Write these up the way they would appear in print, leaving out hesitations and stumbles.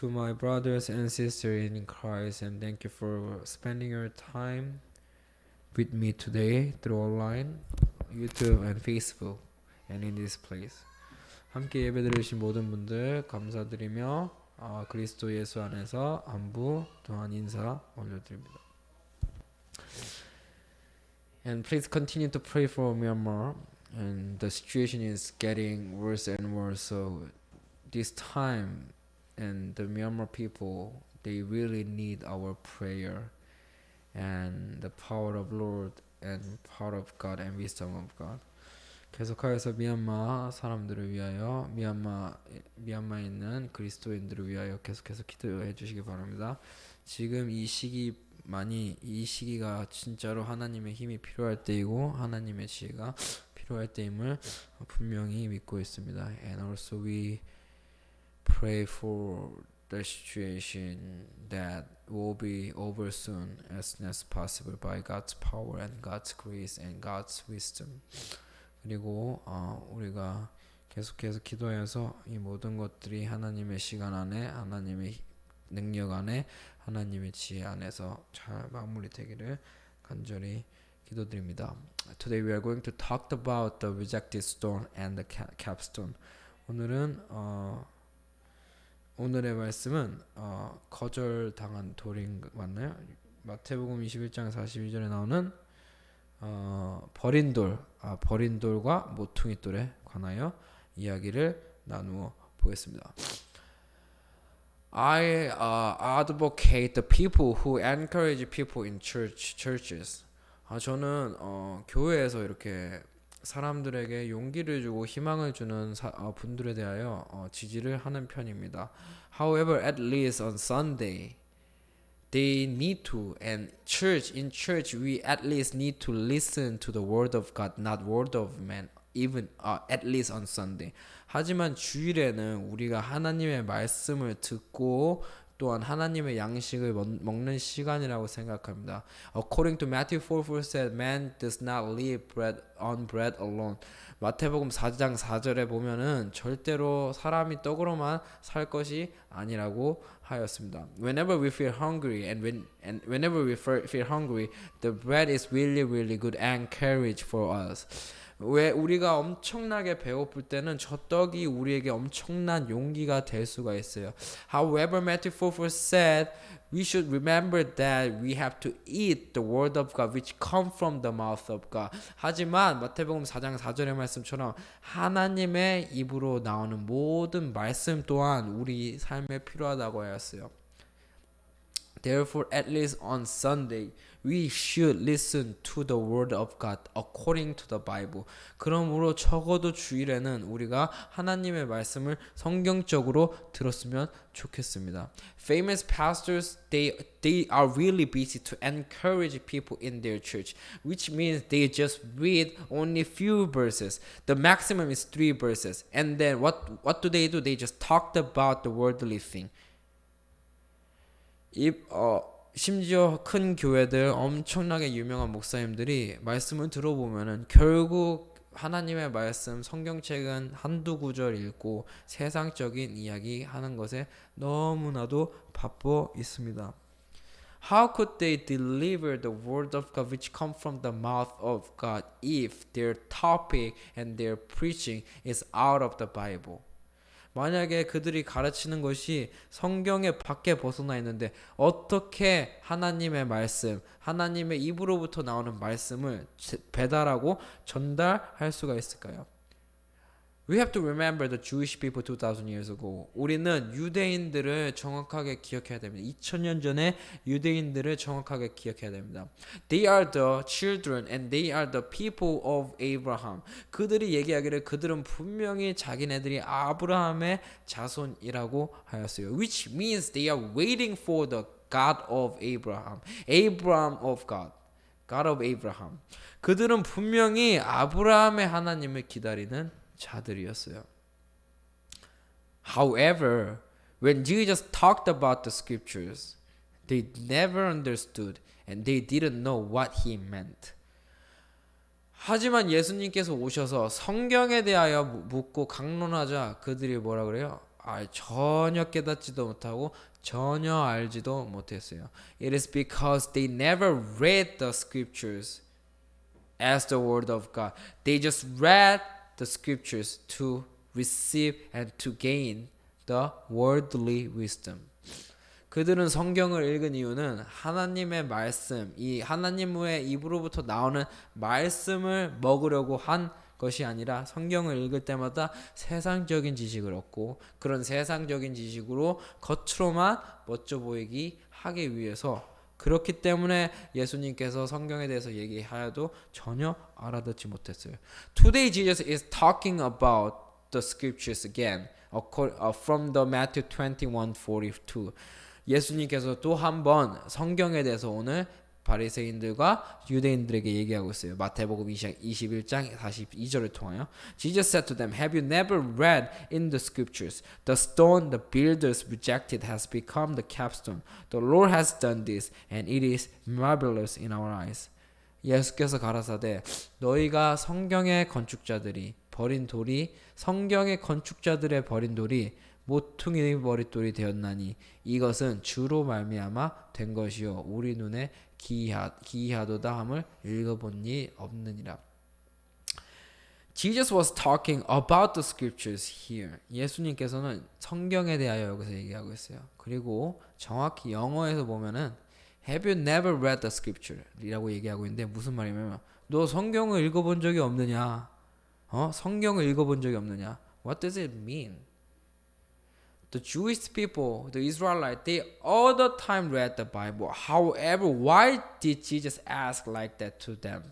To my brothers and sisters in Christ, and thank you for spending your time with me today through online, YouTube and Facebook, and in this place. 함께 예배드리신 모든 분들 감사드리며 그리스도 예수 안에서 안부 또한 인사 올려드립니다. And please continue to pray for Myanmar. And the situation is getting worse and worse. So this time, and the Myanmar people, they really need our prayer and the power of Lord and power of God and wisdom of God. 계속하여서 미얀마 사람들을 위하여 미얀마에 있는 그리스도인들을 위하여 계속해서 기도해 주시기 바랍니다. 지금 이 시기가 진짜로 하나님의 힘이 필요할 때이고 하나님의 지혜가 필요할 때임을 분명히 믿고 있습니다. And also we pray for the situation that will be over soon as soon as possible by God's power and God's grace and God's wisdom. 그리고 우리가 계속해서 기도해서 이 모든 것들이 하나님의 시간 안에 하나님의 능력 안에 하나님의 지혜 안에서 잘 마무리되기를 간절히 기도드립니다. Today we are going to talk about the rejected stone and the capstone. 오늘의 말씀은 거절당한 돌인 맞나요? 마태복음 21장 42절에 나오는 버린 돌과 모퉁이 돌에 관하여 이야기를 나누어 보겠습니다. I advocate the people who encourage people in churches. 저는 교회에서 이렇게 사람들에게 용기를 주고 희망을 주는 분들에 대하여 지지를 하는 편입니다. However, at least on Sunday, they need to, and in church, we at least need to listen to the word of God, not word of man, even at least on Sunday. 하지만 주일에는 우리가 하나님의 말씀을 듣고 또한 하나님의 양식을 먹는 시간이라고 생각합니다. According to Matthew 4:4 said, man does not live on bread alone. 마태복음 4장 4절에 보면은 절대로 사람이 떡으로만 살 것이 아니라고 하였습니다. Whenever we feel hungry whenever we feel hungry, the bread is really really good encourage for us. 왜 우리가 엄청나게 배고플 때는 저 떡이 우리에게 엄청난 용기가 될 수가 있어요. However, Matthew 4:4 said, we should remember that we have to eat the word of God which come from the mouth of God. 하지만 마태복음 4장 4절의 말씀처럼 하나님의 입으로 나오는 모든 말씀 또한 우리 삶에 필요하다고 하였어요. Therefore, at least on Sunday, we should listen to the word of God according to the Bible. 그러므로 적어도 주일에는 우리가 하나님의 말씀을 성경적으로 들었으면 좋겠습니다. Famous pastors, they are really busy to encourage people in their church, which means they just read only few verses. The maximum is 3 verses. And then what do? They just talked about the worldly thing. 심지어 큰 교회들 엄청나게 유명한 목사님들이 말씀을 들어보면은 결국 하나님의 말씀 성경책은 한두 구절 읽고 세상적인 이야기 하는 것에 너무나도 바빠 있습니다. How could they deliver the word of God which come from the mouth of God if their topic and their preaching is out of the Bible? 만약에 그들이 가르치는 것이 성경의 밖에 벗어나 있는데 어떻게 하나님의 말씀, 하나님의 입으로부터 나오는 말씀을 배달하고 전달할 수가 있을까요? We have to remember the Jewish people 2000 years ago. 우리는 유대인들을 정확하게 기억해야 됩니다. 2000년 전에 유대인들을 정확하게 기억해야 됩니다. They are the children and they are the people of Abraham. 그들이 얘기하기를 그들은 분명히 자기네들이 아브라함의 자손이라고 하였어요. Which means they are waiting for the God of Abraham. Abraham of God. God of Abraham. 그들은 분명히 아브라함의 하나님을 기다리는 자들이었어요. However, when Jesus talked about the scriptures, they never understood and they didn't know what he meant. 하지만 예수님께서 오셔서 성경에 대하여 묻고 강론하자 그들이 뭐라 그래요? 전혀 깨닫지도 못하고 전혀 알지도 못했어요. It is because they never read the scriptures as the word of God. They just read the scriptures to receive and to gain the worldly wisdom. 그들은 성경을 읽은 이유는 하나님의 말씀, 이 하나님의 입으로부터 나오는 말씀을 먹으려고 한 것이 아니라 성경을 읽을 때마다 세상적인 지식을 얻고 그런 세상적인 지식으로 겉으로만 멋져 보이기 하기 위해서 그렇기 때문에 예수님께서 성경에 대해서 얘기하여도 전혀 알아듣지 못했어요. Today Jesus is talking about the scriptures again from the Matthew 21:42. 예수님께서 또 한 번 성경에 대해서 오늘 바리새인들과 유대인들에게 얘기하고 있어요. 마태복음 21장 42절을 통하여 Jesus said to them, Have you never read in the scriptures, the stone the builders rejected has become the capstone. The Lord has done this, and it is marvelous in our eyes. 예수께서 가라사대 너희가 성경의 건축자들이 버린 돌이 성경의 건축자들의 버린 돌이 모퉁이 머릿돌이 되었나니 이것은 주로 말미암아 된 것이요 우리 눈에 기이하도다 함을 읽어본 이 없느니라. Jesus was talking about the scriptures here. 예수님께서는 성경에 대하여 여기서 얘기하고 있어요. 그리고 정확히 영어에서 보면은 Have you never read the scripture? 이라고 얘기하고 있는데 무슨 말이냐면 너 성경을 읽어본 적이 없느냐? 성경을 읽어본 적이 없느냐? What does it mean? The Jewish people, the Israelites, they all the time read the Bible. However, why did Jesus ask like that to them?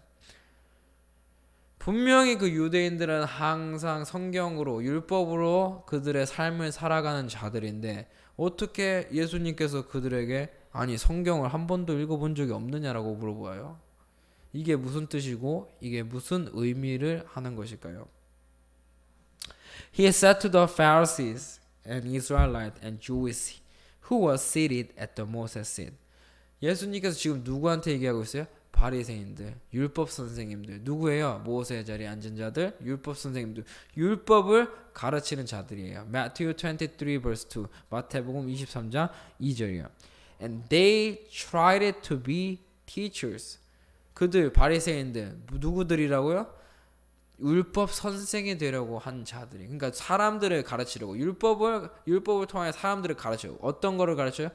분명히 그 유대인들은 항상 성경으로, 율법으로 그들의 삶을 살아가는 자들인데 어떻게 예수님께서 그들에게 아니 성경을 한 번도 읽어본 적이 없느냐라고 물어봐요. 이게 무슨 뜻이고 이게 무슨 의미를 하는 것일까요? He said to the Pharisees and Israelite and Jews who were seated at the Moses seat. 예수님께서 지금 누구한테 얘기하고 있어요? 바리새인들, 율법 선생님들. 누구예요? 모세의 자리에 앉은 자들, 율법 선생님들. 율법을 가르치는 자들이에요. Matthew 23 verse 2. 마태복음 23장 2절이요. And they tried to be teachers. 그들 바리새인들 누구들이라고요? 율법 선생이 되려고 한 자들이. 그러니까 사람들을 가르치려고 율법을 통해 사람들을 가르쳐요. 어떤 거를 가르쳐요?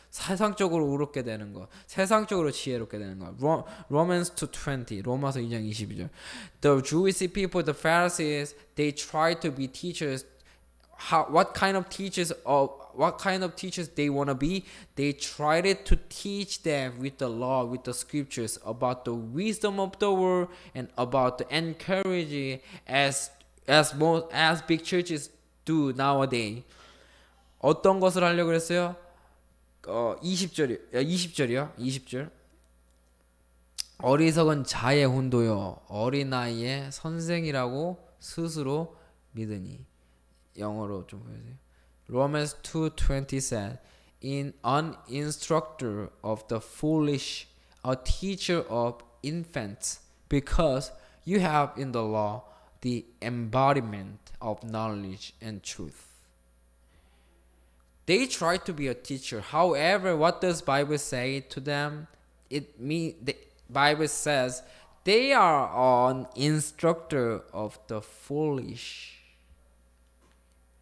세상적으로 의롭게 되는 거, 세상적으로 지혜롭게 되는 거. Romans 2:20, 로마서 2장 22절. The Jewish people, the Pharisees, they try to be teachers. What kind of teachers they want to be? They tried to teach them with the law, with the scriptures about the wisdom of the world and about the encourage as big churches do nowadays. 어떤 것을 하려고 그랬어요? 20절이요. 20절. 어리석은 자의 훈도요 어린아이의 선생이라고 스스로 믿으니. 영어로 좀 보여주세요. Romans 2:20 said, an instructor of the foolish, a teacher of infants, because you have in the law the embodiment of knowledge and truth. They try to be a teacher. However, what does Bible say to them? The Bible says they are an instructor of the foolish.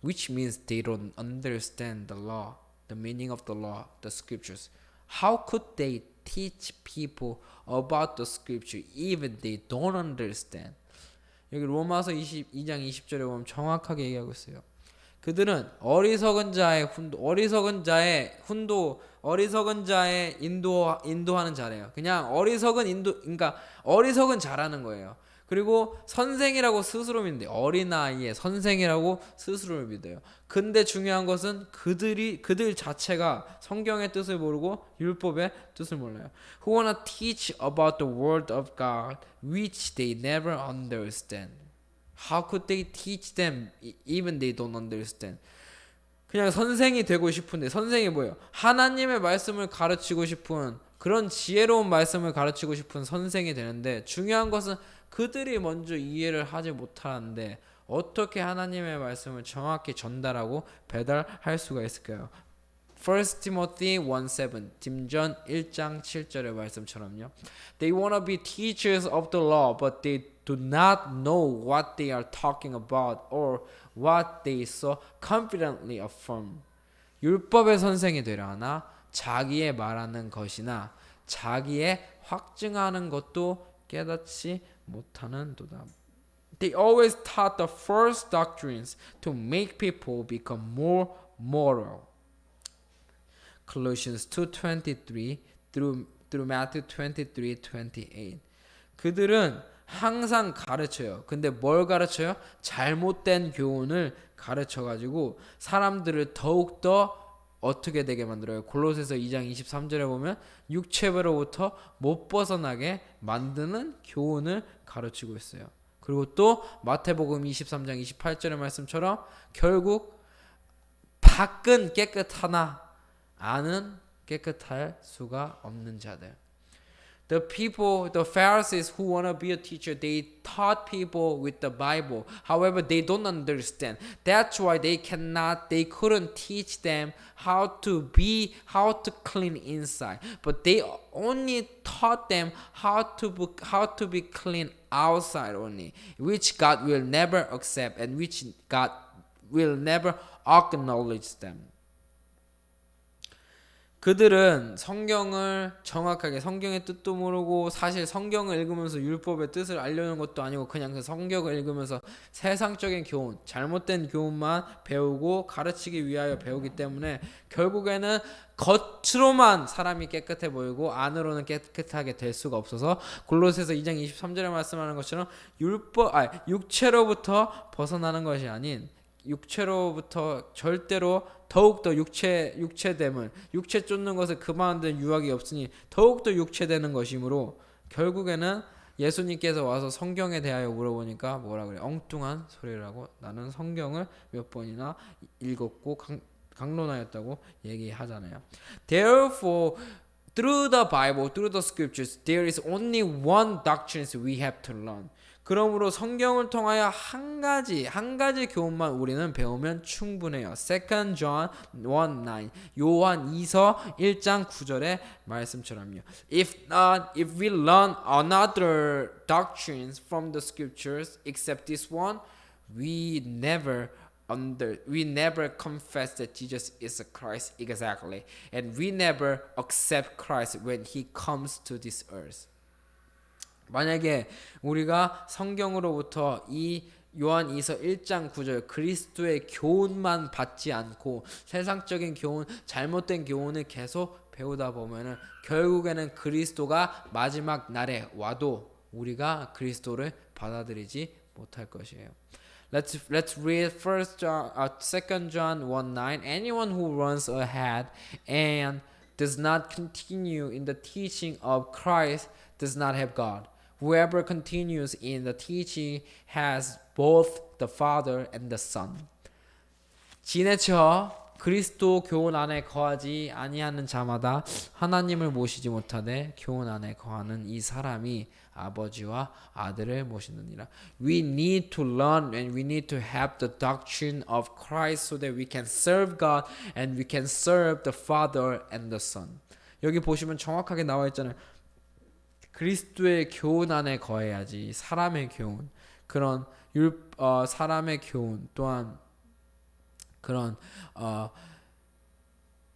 Which means they don't understand the law, the meaning of the law, the scriptures. How could they teach people about the scripture even they don't understand? 여기 로마서 22장 20절에 보면 정확하게 얘기하고 있어요. 그들은 어리석은 자의 인도하는 자래요. 그냥 그러니까 어리석은 자라는 거예요. 그리고 선생이라고 스스로 믿는데 어린아이의 선생이라고 스스로를 믿어요. 근데 중요한 것은 그들 자체가 성경의 뜻을 모르고 율법의 뜻을 몰라요. Who wanna teach about the word of God which they never understand. How could they teach them even they don't understand? 그냥 선생이 되고 싶은데 선생이 뭐예요? 하나님의 말씀을 가르치고 싶은 그런 지혜로운 말씀을 가르치고 싶은 선생이 되는데 중요한 것은 그들이 먼저 이해를 하지 못하는데 어떻게 하나님의 말씀을 정확히 전달하고 배달할 수가 있을까요? 1 Timothy 1:7 dim전 1장 7절의 말씀처럼요. They want to be teachers of the law, but they do not know what they are talking about or what they so confidently affirm. 율법의 선생이 되려 하나 자기의 말하는 것이나 자기의 확증하는 것도 깨닫지 못하는도다. They always taught the first doctrines to make people become more moral. Colossians 2:23 through Matthew 23:28. 그들은 항상 가르쳐요. 근데 뭘 가르쳐요? 잘못된 교훈을 가르쳐 가지고 사람들을 더욱더 어떻게 되게 만들어요? 골로새서 2장 23절에 보면 육체로부터 못 벗어나게 만드는 교훈을 가르치고 있어요. 그리고 또 마태복음 23장 28절의 말씀처럼 결국 밖은 깨끗하나 안은 깨끗할 수가 없는 자들. The Pharisees who want to be a teacher, they taught people with the Bible. However, they don't understand. That's why they couldn't teach them how to clean inside. But they only taught them how to be clean outside only, which God will never accept and which God will never acknowledge them. 그들은 성경을 정확하게 성경의 뜻도 모르고 사실 성경을 읽으면서 율법의 뜻을 알려는 것도 아니고 그냥 그 성경을 읽으면서 세상적인 교훈, 잘못된 교훈만 배우고 가르치기 위하여 배우기 때문에 결국에는 겉으로만 사람이 깨끗해 보이고 안으로는 깨끗하게 될 수가 없어서 골로새서 2장 23절에 말씀하는 것처럼 육체로부터 벗어나는 것이 아닌 육체로부터 절대로 더욱더 육체됨을 육체 쫓는 것을 그만둔 유학이 없으니 더욱더 육체되는 것이므로 결국에는 예수님께서 와서 성경에 대하여 물어보니까 뭐라 그래? 엉뚱한 소리라고 나는 성경을 몇 번이나 읽었고 강론하였다고 얘기하잖아요. Therefore, through the Bible, through the scriptures, there is only one doctrine we have to learn. 그러므로 성경을 통하여 한 가지 교훈만 우리는 배우면 충분해요. 2 John 1:9 요한 2서 1장 9절의 말씀처럼요. If we learn another doctrines from the scriptures except this one, we never confess that Jesus is Christ exactly, and we never accept Christ when he comes to this earth. 만약에 우리가 성경으로부터 이 요한 2서 1장 9절 그리스도의 교훈만 받지 않고 세상적인 교훈, 잘못된 교훈을 계속 배우다 보면은 결국에는 그리스도가 마지막 날에 와도 우리가 그리스도를 받아들이지 못할 것이에요. Let's read 2 John 1:9. Anyone who runs ahead and does not continue in the teaching of Christ does not have God. Whoever continues in the teaching has both the Father and the Son. 지내쳐 그리스도 교훈 안에 거하지 아니하는 자마다 하나님을 모시지 못하되 교훈 안에 거하는 이 사람이 아버지와 아들을 모시느니라. We need to learn and we need to have the doctrine of Christ so that we can serve God and we can serve the Father and the Son. 여기 보시면 정확하게 나와 있잖아요. 그리스도의 교훈 안에 거해야지. 사람의 교훈, 그런 사람의 교훈 또한 그런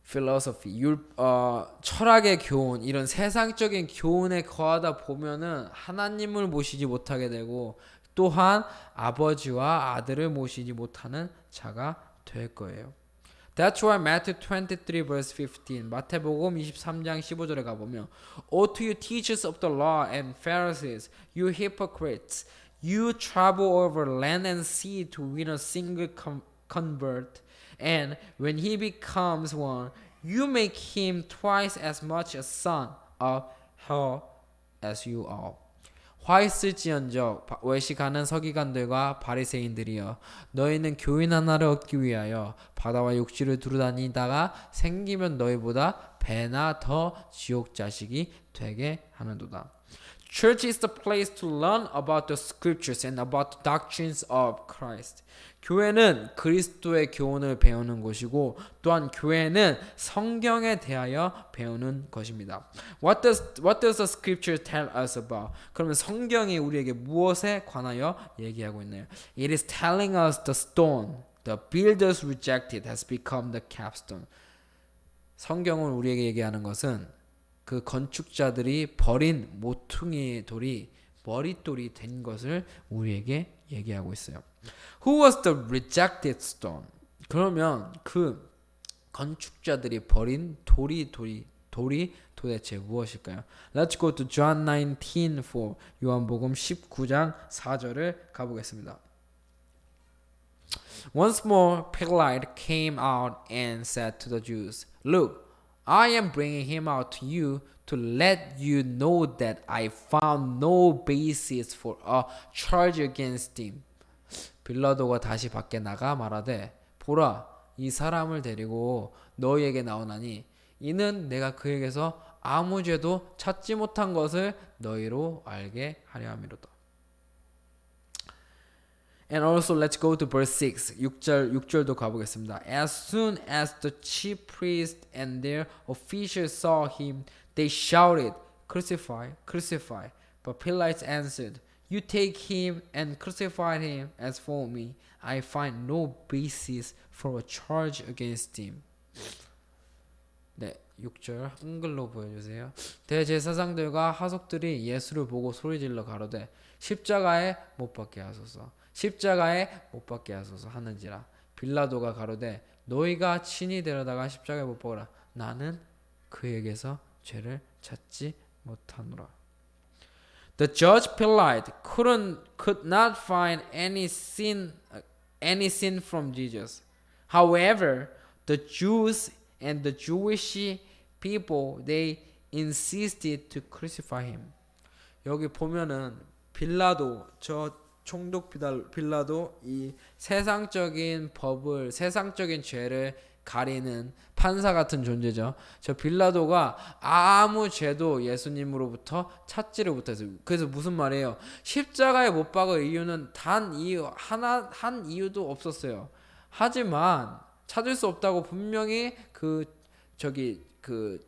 philosophy, 철학의 교훈, 이런 세상적인 교훈에 거하다 보면은 하나님을 모시지 못하게 되고 또한 아버지와 아들을 모시지 못하는 자가 될 거예요. That's why Matthew 23 verse 15 마태복음 23장 15절에 가보면 O to you teachers of the law and Pharisees, you hypocrites, you travel over land and sea to win a single convert, and when he becomes one, you make him twice as much a son of hell as you are. 화 있을지언정 외식하는 서기관들과 바리새인들이여, 너희는 교인 하나를 얻기 위하여 바다와 육지를 두루다니다가 생기면 너희보다 배나 더 지옥 자식이 되게 하는도다. Church is the place to learn about the scriptures and about the doctrines of Christ. 교회는 그리스도의 교훈을 배우는 곳이고 또한 교회는 성경에 대하여 배우는 것입니다. What does the scripture tell us about? 그러면 성경이 우리에게 무엇에 관하여 얘기하고 있나요? It is telling us the stone the builders rejected has become the capstone. 성경은 우리에게 얘기하는 것은 그 건축자들이 버린 모퉁이 돌이 머릿돌이 된 것을 우리에게 얘기하고 있어요. Who was the rejected stone? 그러면 그 건축자들이 버린 돌이 도대체 무엇일까요? Let's go to John 19:4. 요한복음 19장 4절을 가보겠습니다. Once more Pilate came out and said to the Jews, Look, I am bringing him out to you to let you know that I found no basis for a charge against him. 빌라도가 다시 밖에 나가 말하되 보라 이 사람을 데리고 너희에게 나오나니 이는 내가 그에게서 아무 죄도 찾지 못한 것을 너희로 알게 하려 함이로다. And also let's go to verse 6. 6절도 가보겠습니다. As soon as the chief priests and their officials saw him, they shouted, Crucify, crucify. But Pilate answered, You take him and crucify him. As for me, I find no basis for a charge against him. 네, 6절 한글로 보여주세요. 대제사장들과 하속들이 예수를 보고 소리질러 가로되 십자가에 못 박게 하소서. 십자가에 못 박게 하소서 하는지라. 빌라도가 가로되 너희가 친히 데려다가 십자가에 못 박으라. 나는 그에게서 죄를 찾지 못하노라. The judge Pilate could not find any sin from Jesus. However, the Jews and the Jewish people they insisted to crucify him. 여기 보면은 빌라도 총독 빌라도 이 세상적인 법을 세상적인 죄를 가리는 판사 같은 존재죠. 저 빌라도가 아무 죄도 예수님으로부터 찾지를 못했어요. 그래서 무슨 말이에요? 십자가에 못 박을 이유는 단 이유 한 이유도 없었어요. 하지만 찾을 수 없다고 분명히 그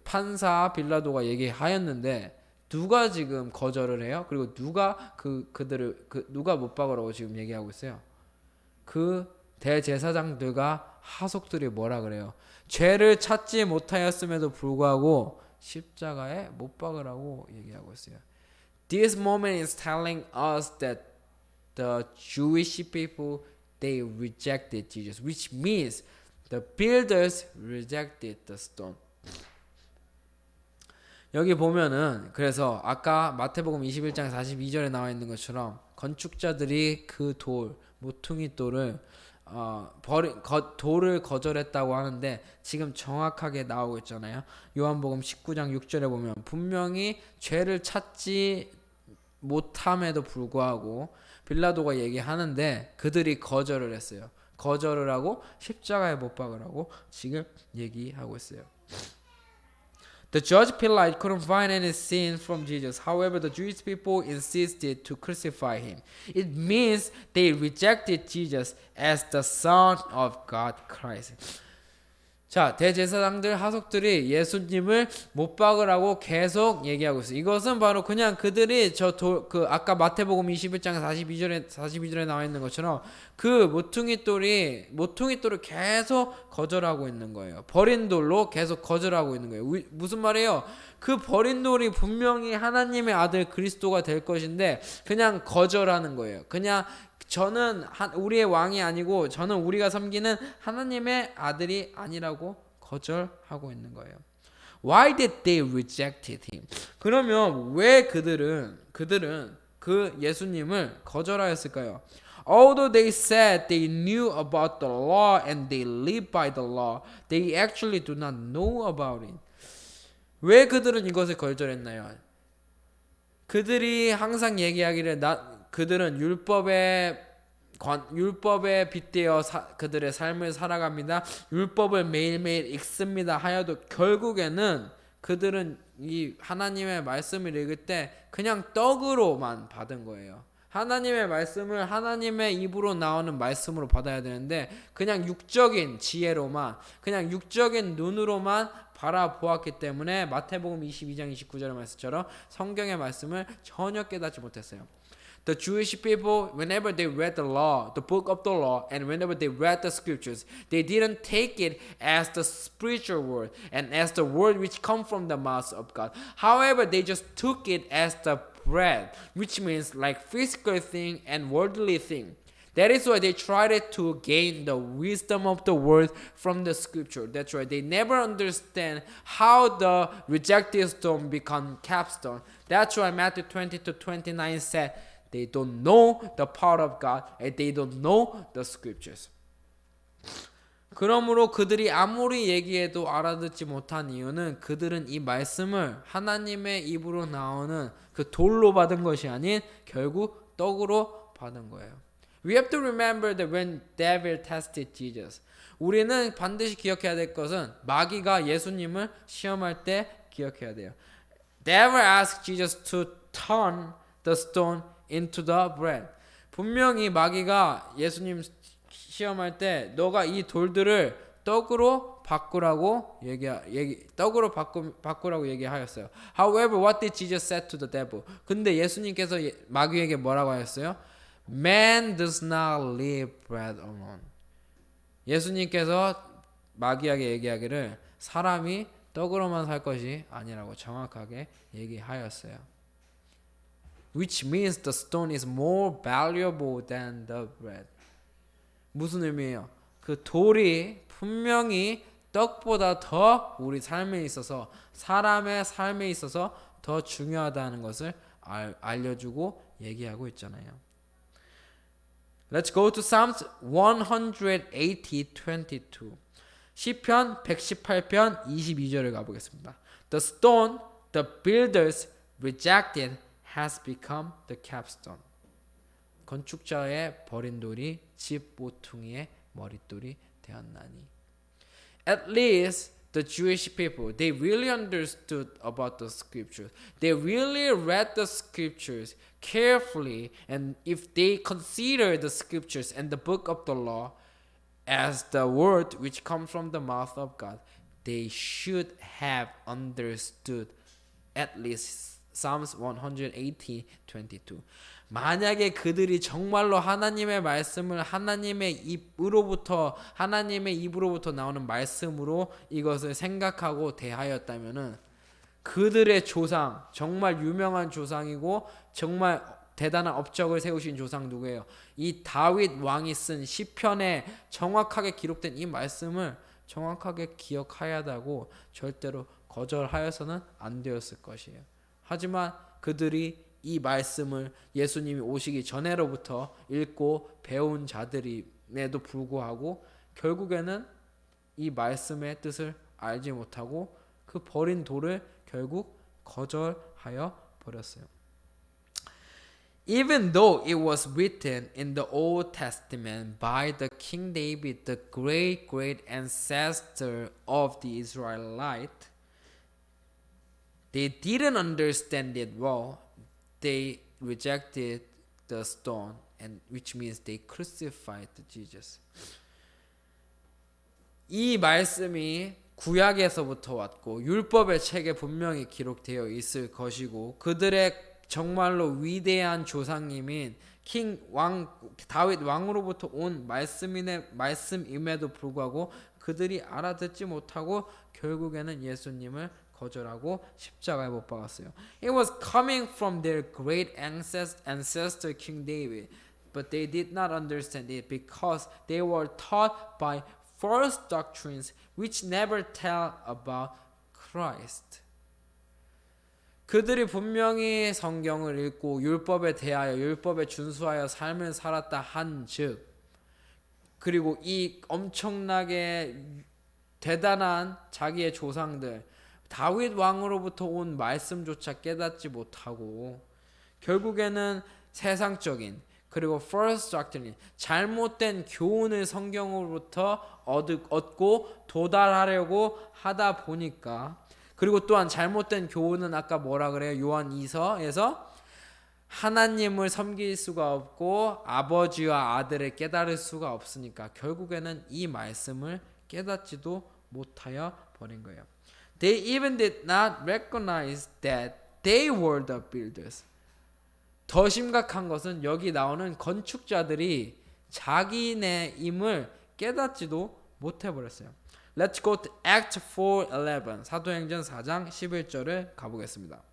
판사 빌라도가 얘기하였는데 누가 지금 거절을 해요? 그리고 누가 누가 못 박으라고 지금 얘기하고 있어요? 그 대제사장들과 하속들이 뭐라 그래요? 죄를 찾지 못하였음에도 불구하고 십자가에 못 박으라고 얘기하고 있어요. This moment is telling us that the Jewish people they rejected Jesus, which means the builders rejected the stone. 여기 보면은 그래서 아까 마태복음 21장 42절에 나와 있는 것처럼 건축자들이 그 모퉁이 돌을 돌을 거절했다고 하는데 지금 정확하게 나오고 있잖아요. 요한복음 19장 6절에 보면 분명히 죄를 찾지 못함에도 불구하고 빌라도가 얘기하는데 그들이 거절을 했어요. 거절을 하고 십자가에 못 박으라고 지금 얘기하고 있어요. The judge Pilate couldn't find any sin from Jesus. However, the Jewish people insisted to crucify him. It means they rejected Jesus as the Son of God Christ. 자, 대제사장들 하속들이 예수님을 못 박으라고 계속 얘기하고 있어요. 이것은 바로 그냥 그들이 아까 마태복음 21장 42절에 나와 있는 것처럼 그 모퉁이돌을 계속 거절하고 있는 거예요. 버린 돌로 계속 거절하고 있는 거예요. 무슨 말이에요? 그 버린 돌이 분명히 하나님의 아들 그리스도가 될 것인데 그냥 거절하는 거예요. 그냥 저는 우리의 왕이 아니고 저는 우리가 섬기는 하나님의 아들이 아니라고 거절하고 있는 거예요. Why did they rejected him? 그러면 왜 그들은 그 예수님을 거절하였을까요? Although they said they knew about the law and they lived by the law, they actually do not know about it. 왜 그들은 이것을 거절했나요? 그들이 항상 얘기하기를 그들은 율법에 빗대어 그들의 삶을 살아갑니다. 율법을 매일매일 읽습니다 하여도 결국에는 그들은 이 하나님의 말씀을 읽을 때 그냥 떡으로만 받은 거예요. 하나님의 말씀을 하나님의 입으로 나오는 말씀으로 받아야 되는데 그냥 육적인 지혜로만 그냥 육적인 눈으로만 바라보았기 때문에 마태복음 22장 29절의 말씀처럼 성경의 말씀을 전혀 깨닫지 못했어요. The Jewish people, whenever they read the law, the book of the law, and whenever they read the scriptures, they didn't take it as the spiritual word and as the word which come from the mouth of God. However, they just took it as the bread, which means like physical thing and worldly thing. That is why they tried to gain the wisdom of the word from the scripture. That's why they never understand how the rejected stone become capstone. That's why Matthew 20-29 said, they don't know the power of God and they don't know the scriptures. 그러므로 그들이 아무리 얘기해도 알아듣지 못한 이유는 그들은 이 말씀을 하나님의 입으로 나오는 그 돌로 받은 것이 아닌 결국 떡으로 받은 거예요. We have to remember that when devil tested Jesus, 우리는 반드시 기억해야 될 것은 마귀가 예수님을 시험할 때 기억해야 돼요. Devil asked Jesus to turn the stone into the bread. 분명히 마귀가 예수님 시험할 때 너가 이 돌들을 떡으로 바꾸라고 바꾸라고 얘기하였어요. However, what did Jesus say to the devil? 근데 예수님께서 마귀에게 뭐라고 하셨어요? Man does not live bread alone. 예수님께서 마귀에게 얘기하기를 사람이 떡으로만 살 것이 아니라고 정확하게 얘기하였어요. Which means the stone is more valuable than the bread. 무슨 의미예요? 그 돌이 분명히 떡보다 더 우리 삶에 있어서 사람의 삶에 있어서 더 중요하다는 것을 알려주고 얘기하고 있잖아요. Let's go to Psalms 180:22. 시편 118편 22절을 가보겠습니다. The stone the builders rejected has become the capstone. 건축자의 버린 돌이 집 모퉁이의 머릿돌이 되었나니. At least the Jewish people, they really understood about the scriptures. They really read the scriptures carefully, and if they consider the scriptures and the book of the law as the word which come from the mouth of God, they should have understood at least Psalms 180:22. 만약에 그들이 정말로 하나님의 말씀을 하나님의 입으로부터 나오는 말씀으로 이것을 생각하고 대하였다면은 그들의 조상, 정말 유명한 조상이고 정말 대단한 업적을 세우신 조상 누구예요? 이 다윗 왕이 쓴 시편에 정확하게 기록된 이 말씀을 정확하게 기억해야 한다고 절대로 거절하여서는 안 되었을 것이에요. 하지만 그들이 이 말씀을 예수님이 오시기 전에로부터 읽고 배운 자들임에도 불구하고 결국에는 이 말씀의 뜻을 알지 못하고 그 버린 돌을 결국 거절하여 버렸어요. Even though it was written in the Old Testament by the King David, the great ancestor of the Israelite, they didn't understand it well. They rejected the stone, and which means they crucified Jesus. 이 말씀이 구약에서부터 왔고 율법의 책에 분명히 기록되어 있을 것이고 그들의 정말로 위대한 조상님인 다윗 왕으로부터 온 말씀임에도 불구하고 그들이 알아듣지 못하고 결국에는 예수님을 거절하고 십자가에 못 박았어요. It was coming from their great ancestor King David, but they did not understand it because they were taught by false doctrines which never tell about Christ. 그들이 분명히 성경을 읽고 율법에 대하여 율법에 준수하여 삶을 살았다 한즉 그리고 이 엄청나게 대단한 자기의 조상들 다윗 왕으로부터 온 말씀조차 깨닫지 못하고 결국에는 세상적인 그리고 false doctrine 잘못된 교훈을 성경으로부터 얻고 도달하려고 하다 보니까 그리고 또한 잘못된 교훈은 아까 뭐라 그래요? 요한 2서에서 하나님을 섬길 수가 없고 아버지와 아들을 깨달을 수가 없으니까 결국에는 이 말씀을 깨닫지도 못하여 버린 거예요. They even did not recognize that they were the builders. 더 심각한 것은 여기 나오는 건축자들이 자기네임을 깨닫지도 못해버렸어요. Let's go to Act 4:11. 사도행전 4장 11절을 가보겠습니다.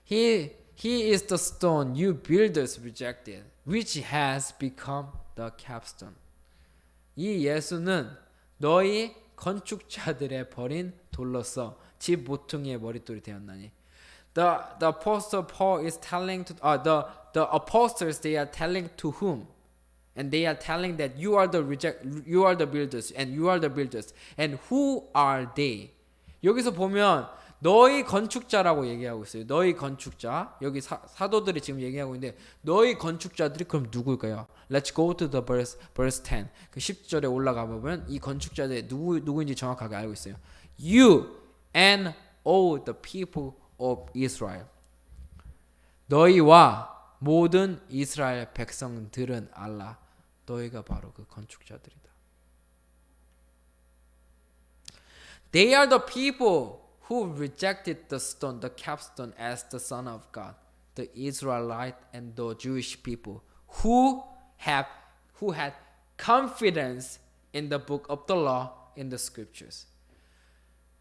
He is the stone you builders rejected, which has become the capstone. 이 예수는 너희 건축자들의 버린 돌로서 집 모퉁이의 머릿돌이 되었나니. The apostle Paul is telling to the apostles, they are telling to whom? And they are telling that you are the builders and you are the builders. And who are they? 여기서 보면 너희 건축자라고 얘기하고 있어요. 너희 건축자. 여기 사도들이 지금 얘기하고 있는데 너희 건축자들이 그럼 누굴까요? Let's go to the verse 10. 그 10절에 올라가 보면 이 건축자들이 누구인지 정확하게 알고 있어요. You and all the people of Israel. 너희와 모든 이스라엘 백성들은 알라. 너희가 바로 그 건축자들이다. They are the people who rejected the stone, the capstone, as the Son of God, the Israelite and the Jewish people who had confidence in the book of the law, in the scriptures.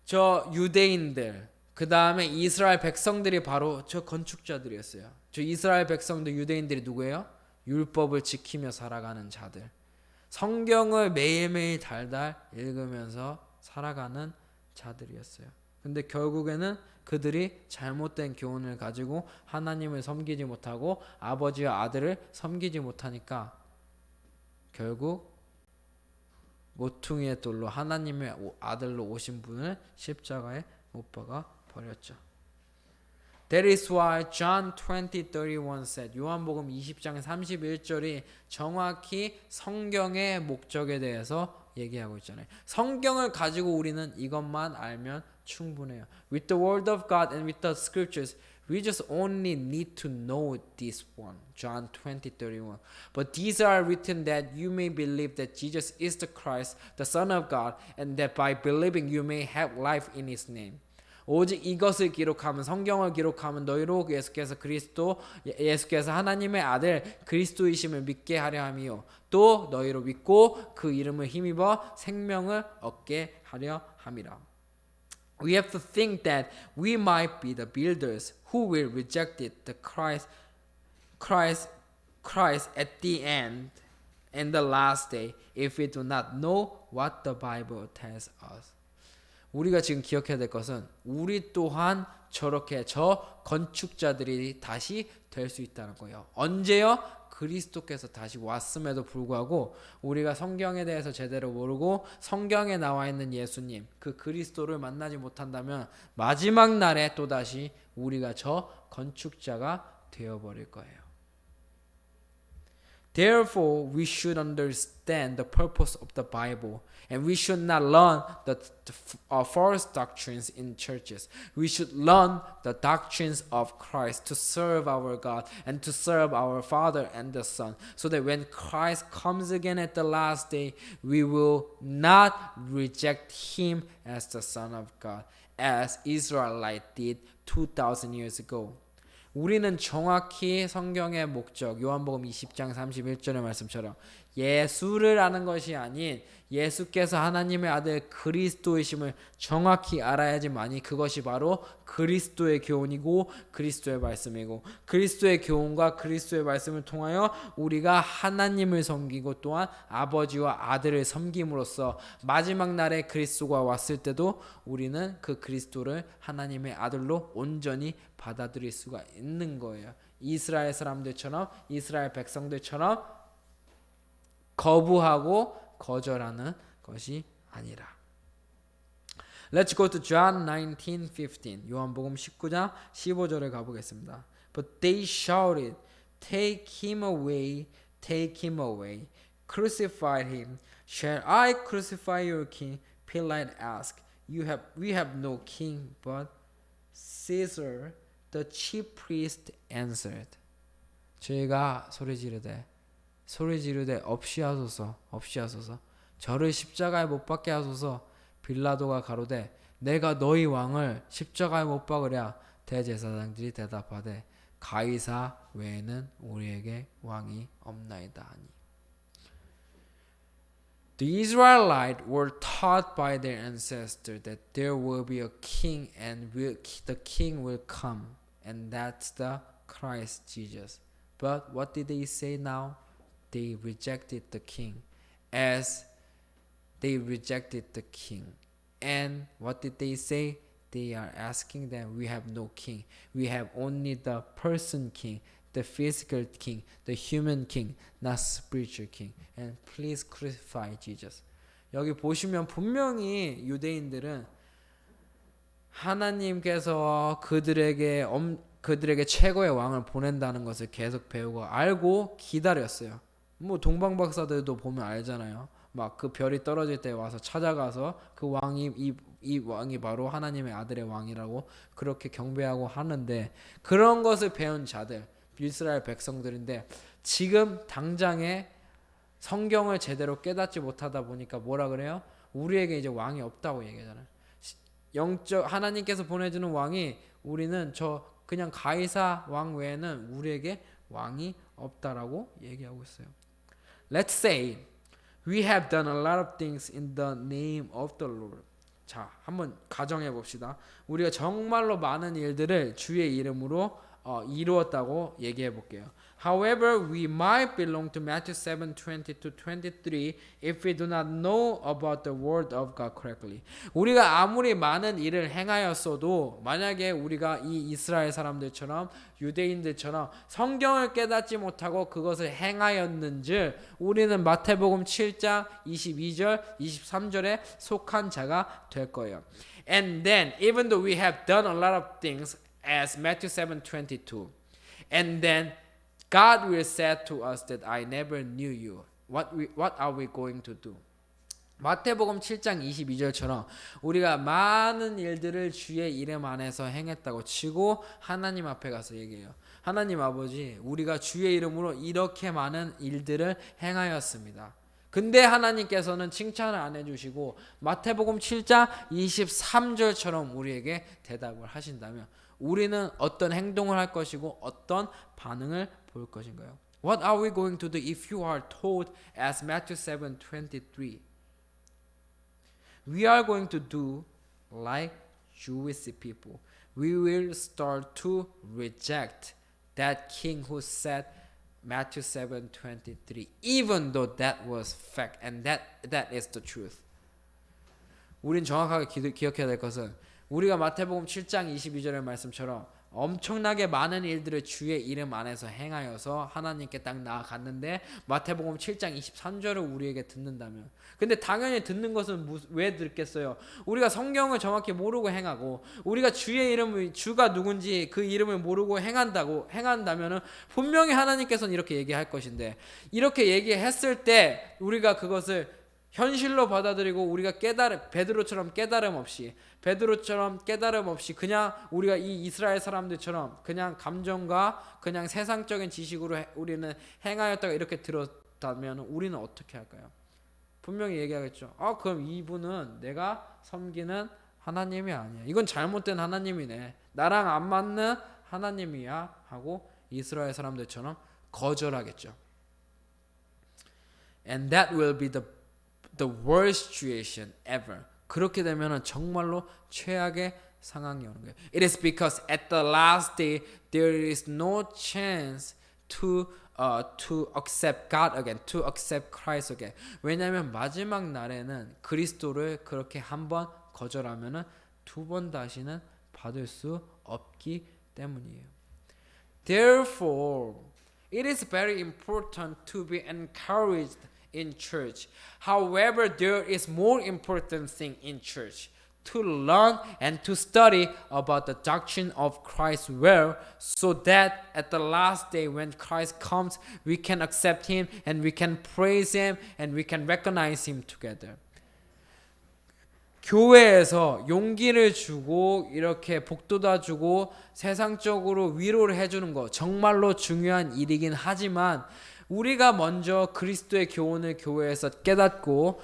저 유대인들, 그 다음에 이스라엘 백성들이 바로 저 건축자들이었어요. 저 이스라엘 백성들 유대인들이 누구예요? 율법을 지키며 살아가는 자들. 성경을 매일매일 달달 읽으면서 살아가는 자들이었어요. 근데 결국에는 그들이 잘못된 교훈을 가지고 하나님을 섬기지 못하고 아버지와 아들을 섬기지 못하니까 결국 모퉁이의 돌로 하나님의 아들로 오신 분을 십자가에 못 박아 버렸죠. That is why John 20:31 said, 요한복음 20장 31절이 정확히 성경의 목적에 대해서 얘기하고 있잖아요. 성경을 가지고 우리는 이것만 알면 충분해요. With the word of God and with the scriptures, we just only need to know this one. John 20:31. But these are written that you may believe that Jesus is the Christ, the Son of God, and that by believing you may have life in His name. 오직 이것을 기록하면, 성경을 기록하면 너희로 예수께서 하나님의 아들 그리스도이심을 믿게 하려 함이요 또 너희로 믿고 그 이름을 힘입어 생명을 얻게 하려 함이라. We have to think that we might be the builders who will reject it, the Christ at the end and the last day if we do not know what the Bible tells us. 우리가 지금 기억해야 될 것은 우리 또한 저렇게 저 건축자들이 다시 될 수 있다는 거예요. 언제요? 그리스도께서 다시 왔음에도 불구하고 우리가 성경에 대해서 제대로 모르고 성경에 나와 있는 예수님, 그 그리스도를 만나지 못한다면 마지막 날에 또다시 우리가 저 건축자가 되어버릴 거예요. Therefore, we should understand the purpose of the Bible, and we should not learn the false doctrines in churches. We should learn the doctrines of Christ to serve our God and to serve our Father and the Son, so that when Christ comes again at the last day, we will not reject Him as the Son of God, as Israelites did 2,000 years ago. 우리는 정확히 성경의 목적, 요한복음 20장 31절의 말씀처럼 예수를 아는 것이 아닌 예수께서 하나님의 아들 그리스도이심을 정확히 알아야지만이 그것이 바로 그리스도의 교훈이고 그리스도의 말씀이고, 그리스도의 교훈과 그리스도의 말씀을 통하여 우리가 하나님을 섬기고 또한 아버지와 아들을 섬김으로써 마지막 날에 그리스도가 왔을 때도 우리는 그 그리스도를 하나님의 아들로 온전히 받아들일 수가 있는 거예요. 이스라엘 사람들처럼, 이스라엘 백성들처럼 거부하고 거절하는 것이 아니라. Let's go to John 19:15. 요한복음 19장 15절에 가보겠습니다. But they shouted, "Take him away, take him away. Crucify him. Shall I crucify your king?" Pilate asked. we have no king but Caesar. The chief priest answered. 저희가 소리 지르되 없이 하소서 저를 십자가에 못 박게 하소서. 빌라도가 가로되 내가 너희 왕을 십자가에 못 박으랴. 대제사장들이 대답하되 가이사 외에는 우리에게 왕이 없나이다 하니. The Israelites were taught by their ancestors that there will be a king and the king will come, and that's the Christ Jesus. But what did they say now? They rejected the king. And what did they say? They are asking them, we have no king. We have only the person king, the physical king, the human king, not spiritual king. And please crucify Jesus. 여기 보시면 분명히 유대인들은 하나님께서 그들에게 최고의 왕을 보낸다는 것을 계속 배우고 알고 기다렸어요. 뭐 동방 박사들도 보면 알잖아요. 막 그 별이 떨어질 때 와서 찾아가서 그 왕이 이 왕이 바로 하나님의 아들의 왕이라고 그렇게 경배하고 하는데, 그런 것을 배운 자들 이스라엘 백성들인데 지금 당장에 성경을 제대로 깨닫지 못하다 보니까 뭐라 그래요? 우리에게 이제 왕이 없다고 얘기하잖아요. 영적 하나님께서 보내주는 왕이 우리는 저 그냥 가이사 왕 외에는 우리에게 왕이 없다라고 얘기하고 있어요. Let's say we have done a lot of things in the name of the Lord. 자, 한번 가정해 봅시다. 우리가 정말로 많은 일들을 주의 이름으로 이루었다고 얘기해 볼게요. However, we might belong to Matthew 7:20-23 if we do not know about the word of God correctly. 우리가 아무리 많은 일을 행하였어도 만약에 우리가 이 이스라엘 사람들처럼 유대인들처럼 성경을 깨닫지 못하고 그것을 행하였는즉 우리는 마태복음 7장 22절 23절에 속한 자가 될 거예요. And then even though we have done a lot of things as Matthew 7:22, and then God will say to us that I never knew you. What are we going to do? 마태복음 7장 22절처럼 우리가 많은 일들을 주의 이름 안에서 행했다고 치고 하나님 앞에 가서 얘기해요. 하나님 아버지, 우리가 주의 이름으로 이렇게 많은 일들을 행하였습니다. 근데 하나님께서는 칭찬을 안 해주시고 마태복음 7장 23절처럼 우리에게 대답을 하신다면 우리는 어떤 행동을 할 것이고 어떤 반응을 볼 것인가요? What are we going to do if you are told as Matthew 7:23? We are going to do like Jewish people. We will start to reject that king who said Matthew 7:23, even though that was fact and that is the truth. 우린 정확하게 기억해야 될 것은 우리가 마태복음 7장 22절의 말씀처럼 엄청나게 많은 일들을 주의 이름 안에서 행하여서 하나님께 딱 나아갔는데 마태복음 7장 23절을 우리에게 듣는다면, 근데 당연히 듣는 것은 왜 듣겠어요? 우리가 성경을 정확히 모르고 행하고 우리가 주의 이름을 주가 누군지 그 이름을 모르고 행한다면은 분명히 하나님께서는 이렇게 얘기할 것인데, 이렇게 얘기했을 때 우리가 그것을 현실로 받아들이고 우리가 베드로처럼 깨달음 없이 그냥 우리가 이 이스라엘 사람들처럼 그냥 감정과 그냥 세상적인 지식으로 우리는 행하였다가 이렇게 들었다면 우리는 어떻게 할까요? 분명히 얘기하겠죠. 그럼 이분은 내가 섬기는 하나님이 아니야. 이건 잘못된 하나님이네. 나랑 안 맞는 하나님이야 하고 이스라엘 사람들처럼 거절하겠죠. And that will be the worst situation ever. 그렇게 되면은 정말로 최악의 상황이 오는 거예요. It is because at the last day there is no chance to accept God again, to accept Christ again. 왜냐하면 마지막 날에는 그리스도를 그렇게 한번 거절하면은 두 번 다시는 받을 수 없기 때문이에요. Therefore, it is very important to be encouraged in church. However, there is more important thing in church: to learn and to study about the doctrine of Christ well, so that at the last day when Christ comes, we can accept him and we can praise him and we can recognize him together. 교회에서 용기를 주고 이렇게 복돋아 주고 세상적으로 위로를 해주는 거 정말로 중요한 일이긴 하지만 우리가 먼저 그리스도의 교훈을 교회에서 깨닫고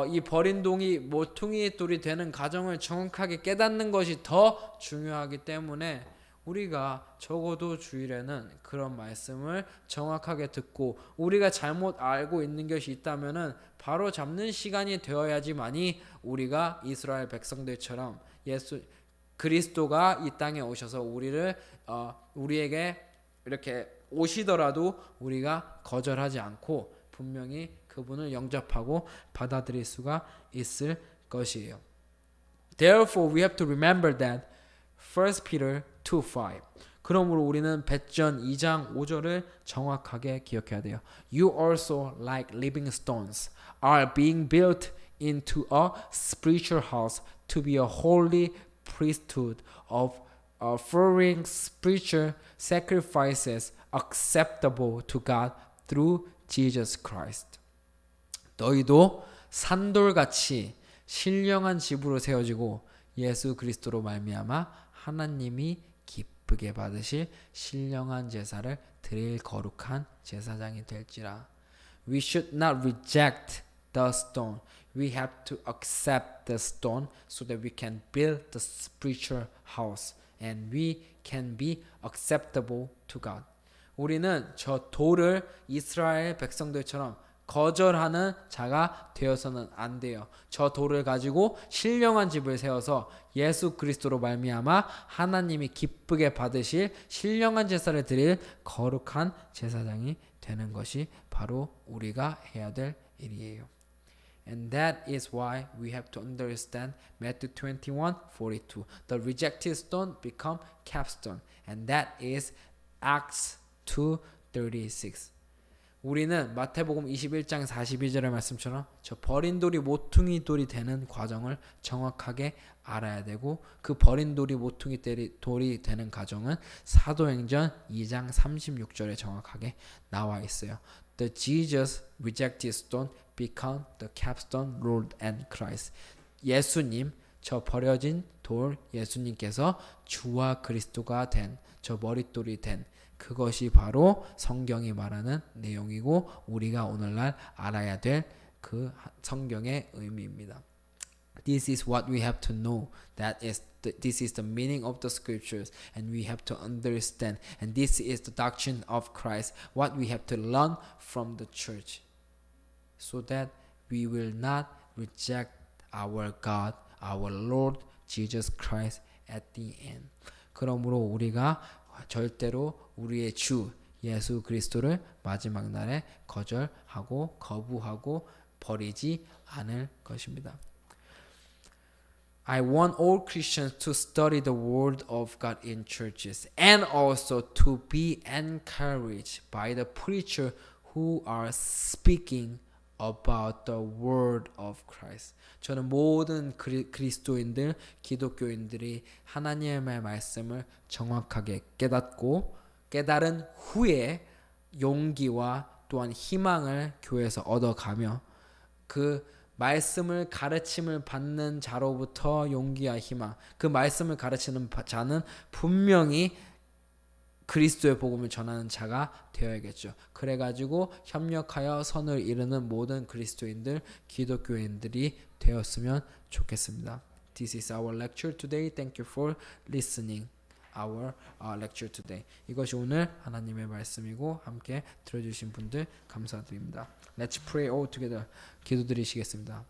이 버린 동이 모퉁이 돌이 되는 과정을 정확하게 깨닫는 것이 더 중요하기 때문에 우리가 적어도 주일에는 그런 말씀을 정확하게 듣고 우리가 잘못 알고 있는 것이 있다면은 바로 잡는 시간이 되어야지만이 우리가 이스라엘 백성들처럼 그리스도가 이 땅에 오셔서 우리에게 이렇게 오시더라도 우리가 거절하지 않고 분명히 그분을 영접하고 받아들일 수가 있을 것이에요. Therefore we have to remember that 1 Peter 2:5. 그러므로 우리는 베드전 2장 5절을 정확하게 기억해야 돼요. You also like living stones are being built into a spiritual house to be a holy priesthood of offering spiritual sacrifices acceptable to God through Jesus Christ. 너희도 산돌같이 신령한 집으로 세워지고 예수 그리스도로 말미암아 하나님이 기쁘게 받으실 신령한 제사를 드릴 거룩한 제사장이 될지라. We should not reject the stone. We have to accept the stone so that we can build the spiritual house and we can be acceptable to God. 우리는 저 돌을 이스라엘 백성들처럼 거절하는 자가 되어서는 안 돼요. 저 돌을 가지고 신령한 집을 세워서 예수 그리스도로 말미암아 하나님이 기쁘게 받으실 신령한 제사를 드릴 거룩한 제사장이 되는 것이 바로 우리가 해야 될 일이에요. And that is why we have to understand Matthew 21:42. The rejected stone become capstone, and that is Acts 2:36. 우리는 마태복음 21장 42절의 말씀처럼 저 버린 돌이 모퉁이 돌이 되는 과정을 정확하게 알아야 되고 그 버린 돌이 모퉁이 돌이 되는 과정은 사도행전 2장 36절에 정확하게 나와 있어요. The Jesus rejected stone become the capstone, Lord and Christ. 예수님, 저 버려진 돌 예수님께서 주와 그리스도가 된 저 머릿돌이 된 그것이 바로 성경이 말하는 내용이고 우리가 오늘날 알아야 될 그 성경의 의미입니다. This is what we have to know. This is the meaning of the scriptures, and we have to understand. And this is the doctrine of Christ. What we have to learn from the church, so that we will not reject our God, our Lord Jesus Christ at the end. 그러므로 우리가 절대로 우리의 주 예수 그리스도를 마지막 날에 거절하고 거부하고 버리지 않을 것입니다. I want all Christians to study the word of God in churches and also to be encouraged by the preacher who are speaking about the word of Christ. 저는 모든 그리스도인들, 기독교인들이 하나님의 말씀을 정확하게 깨달은 후에 용기와 또한 희망을 교회에서 얻어가며 그 말씀을 가르침을 받는 자로부터 용기와 희망, 그 말씀을 가르치는 자는 분명히 그리스도의 복음을 전하는 자가 되어야겠죠. 그래가지고 협력하여 선을 이루는 모든 그리스도인들, 기독교인들이 되었으면 좋겠습니다. This is our lecture today. Thank you for listening. Our lecture today. 이것이 오늘 하나님의 말씀이고 함께 들어주신 분들 감사드립니다. Let's pray all together. 기도드리시겠습니다.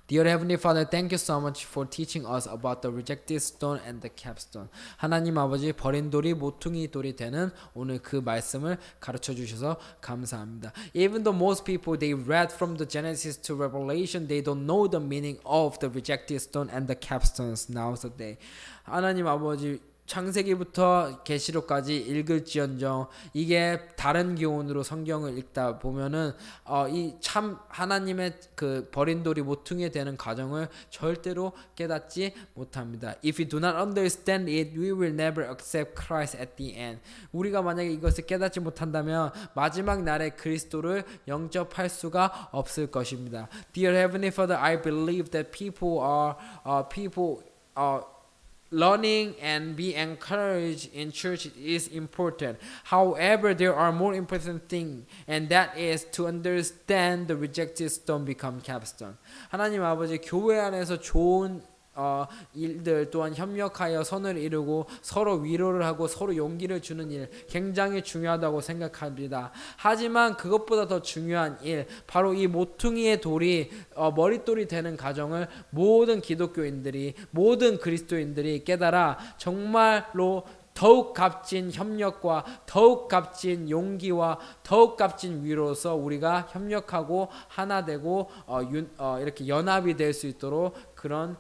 Dear Heavenly Father, thank you so much for teaching us about the rejected stone and the capstone. 하나님 아버지 버린 돌이 모퉁이 돌이 되는 오늘 그 말씀을 가르쳐 주셔서 감사합니다. Even though most people they read from the Genesis to Revelation, they don't know the meaning of the rejected stone and the capstones nowadays. 하나님 아버지 창세기부터 계시록까지 읽을지언정 이게 다른 기온으로 성경을 읽다 보면은 이 참 하나님의 그 버린 돌이 모퉁이 되는 과정을 절대로 깨닫지 못합니다. If we do not understand it, we will never accept Christ at the end. 우리가 만약에 이것을 깨닫지 못한다면 마지막 날에 그리스도를 영접할 수가 없을 것입니다. Dear Heavenly Father, I believe that people are learning and be encouraged in church is important. However, there are more important thing, and that is to understand the rejected stone become capstone. 하나님 아버지, 교회 안에서 좋은 일들 또한 협력하여 선을 이루고 서로 위로를 하고 서로 용기를 주는 일 굉장히 중요하다고 생각합니다. 하지만 그것보다 더 중요한 일, 바로 이 모퉁이의 돌이 머릿돌이 되는 과정을 모든 기독교인들이, 모든 그리스도인들이 깨달아 정말로 더욱 값진 협력과 더욱 값진 용기와 더욱 값진 위로로서 우리가 협력하고 하나 되고 이렇게 연합이 될 수 있도록 그런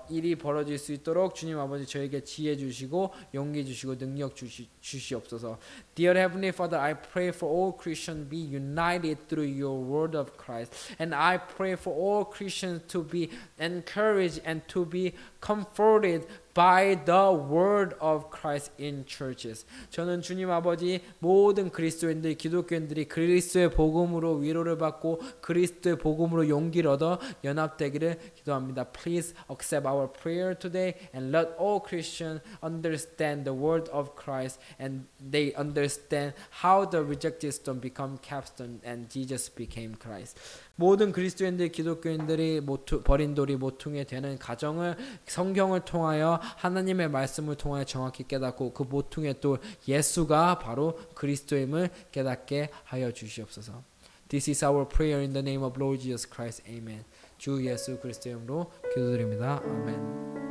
일이 벌어질 수 있도록 주님 아버지 저에게 지혜 주시고 용기 주시고 능력 주시옵소서. Dear Heavenly Father, I pray for all Christians be united through your word of Christ, and I pray for all Christians to be encouraged and to be comforted by the word of Christ in churches. 저는 주님 아버지 모든 그리스도인들, 기독교인들이 그리스도의 복음으로 위로를 받고 그리스도의 복음으로 용기를 얻어 연합되기를 기도합니다. Please accept our prayer today and let all Christians understand the word of Christ and they understand how the rejected stone become capstone and Jesus became Christ. 모든 그리스도인들, 기독교인들이 버린 돌이 모퉁이 되는 과정을 성경을 통하여 하나님의 말씀을 통하여 정확히 깨닫고 그 모퉁이의 돌 예수가 바로 그리스도임을 깨닫게 하여 주시옵소서. This is our prayer in the name of Lord Jesus Christ. Amen. 주 예수 그리스도의 이름으로 기도드립니다. 아멘.